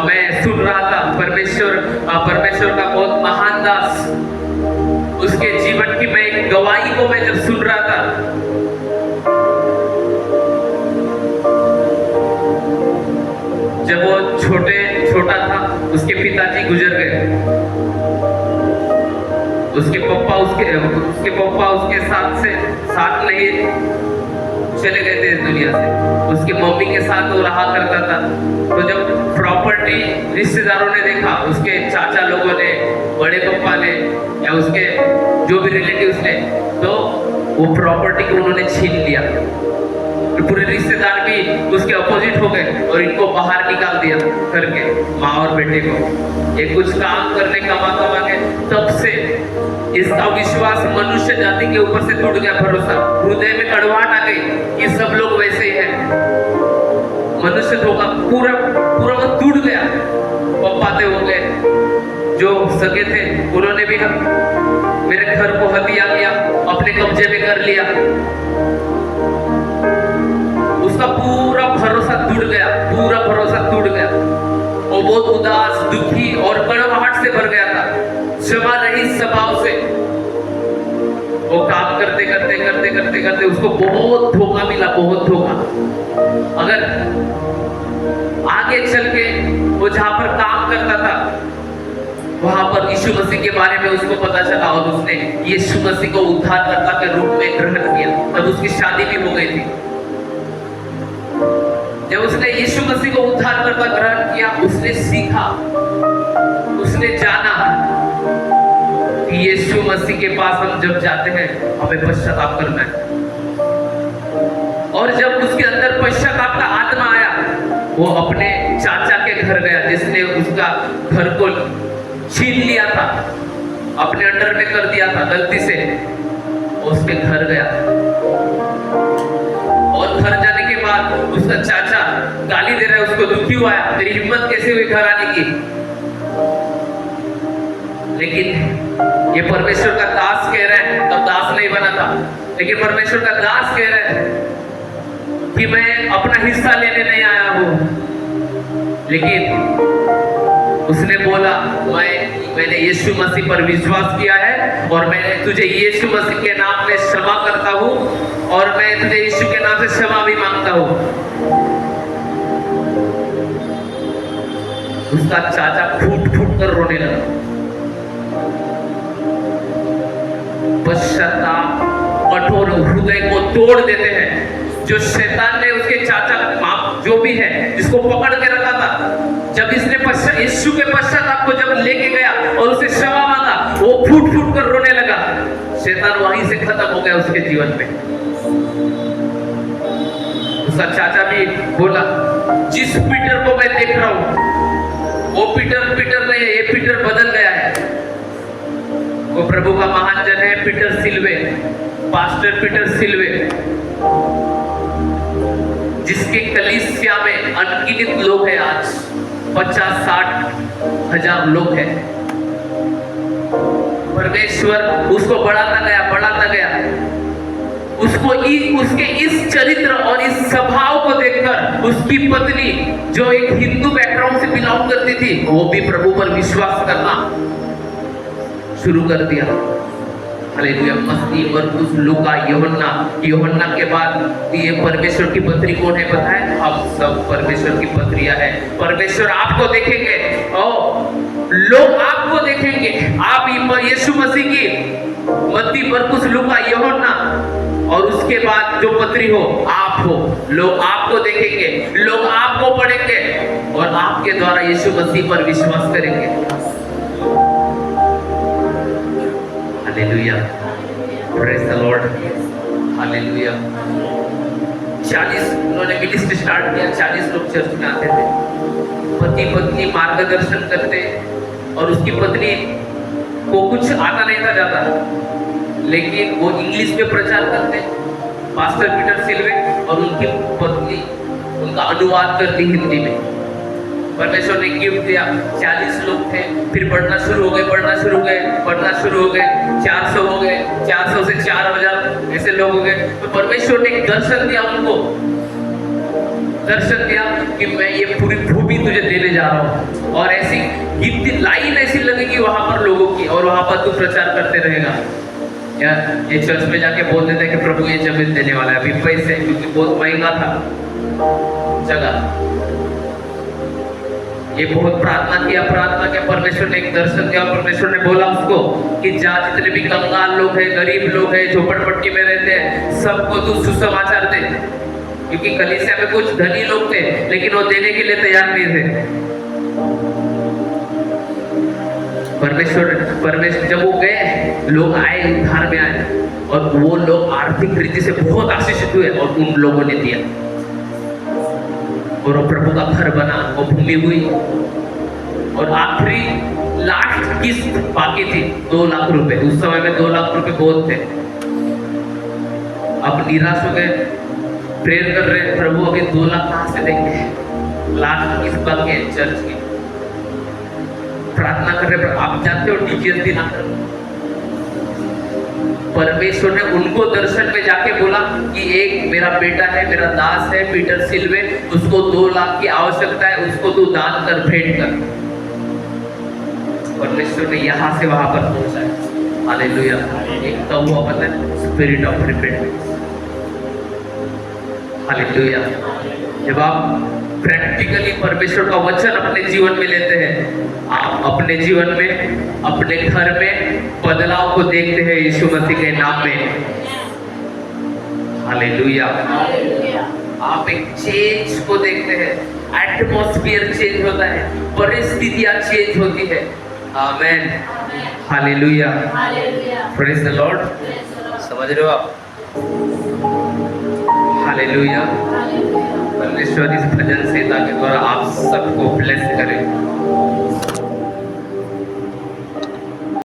मैं सुन रहा था परमेश्वर का बहुत महान दास, उसके जीवन की मैं एक गवाही को मैं जब सुन रहा था, जब वो छोटा था उसके पिताजी गुजर गए। उसके पप्पा उसके साथ नहीं चले गए थे इस दुनिया से। उसके मम्मी के साथ वो रहा करता था। तो जब प्रॉपर्टी रिश्तेदारों ने देखा, उसके चाचा लोगों ने, बड़े पप्पा ने या उसके जो भी रिलेटिव्स ने, तो वो प्रॉपर्टी को उन्होंने छीन लिया। तो पूरे रिश्तेदार भी उसके अपोजिट हो गए और इनको बाहर निकाल दिया करके, माँ और बेटे को। ये कुछ काम करने का मौका मांगे, तब से इसका विश्वास मनुष्य जाति के ऊपर से टूट गया। भरोसा, हृदय में कड़वाहट आ गई कि सब लोग वैसे ही हैं। मनुष्य धोखा पूरा टूट गया। पप्पा थे, हो गए, जो सगे थे उन्होंने भी मेरे घर को हथिया लिया, अपने कब्जे में कर लिया। उसका पूरा भरोसा टूट गया। वो बहुत उदास, दुखी और कड़वाहट से भर गया था, क्षमा रहित स्वभाव से। वो काम करते उसको बहुत धोखा मिला, बहुत धोखा। अगर आगे चल के वो जहां पर काम करता था, वहां पर यीशु मसीह के बारे में उसको पता चला और उसने यीशु मसीह को उद्धारकर्ता के रूप में ग्रहण किया। तब उसकी शादी भी हो गई थी। जब उसने यीशु मसीह को उद्धारकर्ता ग्रहण किया, उसने सीखा, उसने जाना कि यीशु मसीह के पास हम जब जाते हैं हमें पश्चाताप करना है। और जब उसके अंदर पश्चाताप का आत्मा आया, वो अपने चाचा के घर गया जिसने उसका घर को छीन लिया था, अपने अंडर में कर दिया था गलती से। उसके घर गया और घर जाने के बाद उसका चाचा गाली दे रहा है उसको, दुखी हुआ है, तेरी हिम्मत कैसे हुई घर आने की। लेकिन ये परमेश्वर का दास कह रहा है, तब दास नहीं बना था, लेकिन परमेश्वर का दास कह रहा है कि मैं अपना हिस्सा लेने नहीं आया हूं। लेकिन उसने बोला, मैंने यीशु मसीह पर विश्वास किया है और मैं तुझे यीशु मसीह के नाम में क्षमा करता हूं और मैं तुझे यीशु के नाम से क्षमा भी मांगता हूं। उसका चाचा फूट कर रोने लगा। पश्चाताप कठोर हृदय को तोड़ देते हैं। जो शैतान ने उसके चाचा जो भी है जिसको पकड़ के रखा था, जब इसने यीशु के पश्चाताप को जब लेके गया और उसे क्षमा मांगा, वो फूट कर रोने लगा। शैतान वहीं से खत्म हो गया उसके जीवन में। उसका चाचा भी बोला, जिस पीटर को मैं देख रहा हूं वो पीटर नहीं है, ये पीटर बदल गया है। वो प्रभु का महान जन है, पीटर सिल्वे, पास्टर पीटर सिल्वे, जिसके कलीसिया में अनगिनत लोग हैं। आज 50-60 हजार लोग हैं। परमेश्वर उसको बढ़ाता गया। उसके इस चरित्र और इस स्वभाव को देखकर उसकी पत्नी, जो एक हिंदू बैकग्राउंड से बिलोंग करती थी, वो भी प्रभु पर विश्वास करना शुरू कर दिया। हालेलुया। मत्ती, मरकुस, लूका, यूहन्ना के बाद ये परमेश्वर की पत्री कौन है पता है? हम सब परमेश्वर की पत्रियां हैं। परमेश्वर आपको देखेंगे और लोग आपको देखेंगे। आप यीशु मसीह की मत्ती, मरकुस, लूका, यूहन्ना और उसके बाद जो पत्री हो, आप हो, लोग आपको देखेंगे, लोग आपको पढ़ेंगे और आपके द्वारा यीशु मसीह पर विश्वास करेंगे। Hallelujah, praise the Lord, hallelujah. 40 उन्होंने मिनिस्ट्री स्टार्ट किया, 40 लोग चर्च में आते थे। पति पत्नी मार्गदर्शन करते और उसकी पत्नी को कुछ आता नहीं था ज्यादा, लेकिन वो इंग्लिश में प्रचार करते, पास्टर पीटर सिल्वे, और उनकी पत्नी उनका अनुवाद करती हिंदी में। परमेश्वर ने गिफ्ट दिया। 40 लोग थे, फिर बढ़ना शुरू हो गए, 400 हो गए, 400 से 4000 ऐसे लोग हो गए। तो परमेश्वर ने एक दर्शन दिया उनको दर्शन दिया कि मैं ये पूरी भूमि तुझे देने जा रहा हूँ, और ऐसी कितनी लाइन ऐसी लगेगी वहां पर लोगों की, और वहां पर तू प्रचार करते रहेगा। या ये चर्च में जाके बोल देते कि प्रभु ये जमीन देने वाला है, अभी पैसे, क्योंकि बहुत महंगा था जगह। ये बहुत प्रार्थना किया, परमेश्वर ने एक दर्शन दिया, परमेश्वर ने बोला उसको कि जा, जितने भी कंगाल लोग हैं, गरीब लोग हैं, झोपड़पट्टी में रहते हैं, सबको तू सुसमाचार दे। क्योंकि कलीसिया में कुछ धनी लोग थे, लेकिन वो देने के लिए तैयार नहीं थे। परमेश्वर जब वो गए, लोग आए, उद्धार में आए, और वो लोग आर्थिक रीति से बहुत आशीषित हुए, और उन लोगों ने दिया, और वो प्रभु का घर बना, वो भूमि हुई। और आखिरी लास्ट किस्त बाकी थी 2 लाख रुपए। उस समय में 2 लाख रुपए बहुत थे। अब निराश हो गए, प्रेयर कर रहे, प्रभु अभी 2 लाख कहां से देंगे, लास्ट किस्त बाकी है चर्च की। प्रार्थना कर रहे, आप जानते हो डिटेल्स भी ना कर। परमेश्वर ने उनको दर्शन में जाके बोला कि एक मेरा बेटा है, मेरा दास है पीटर सिल्वे, उसको 2 लाख की आवश्यकता है, उसको तू दान कर, भेंट कर। परमेश्वर ने यहां से वहां पर पहुंचाया। हालेलुया। एक तो वो अपन है स्पिरिट ऑफ रिपेंटेंस। हालेलुया। जब आप प्रैक्टिकली परमेश्वर का वचन अपने जीवन में लेते हैं, आप अपने जीवन में, अपने घर में बदलाव को देखते हैं यीशु मसीह के नाम में। हालेलुया। आप एक चेंज को देखते हैं, एटमॉस्फेयर चेंज होता है, परिस्थितियां चेंज होती है। आमेन। हालेलुया। Praise the Lord. समझ रहे हो आप? हालेलुया। परमेश्वर इस भजन संहिता के द्वारा आप सबको ब्लेस करें।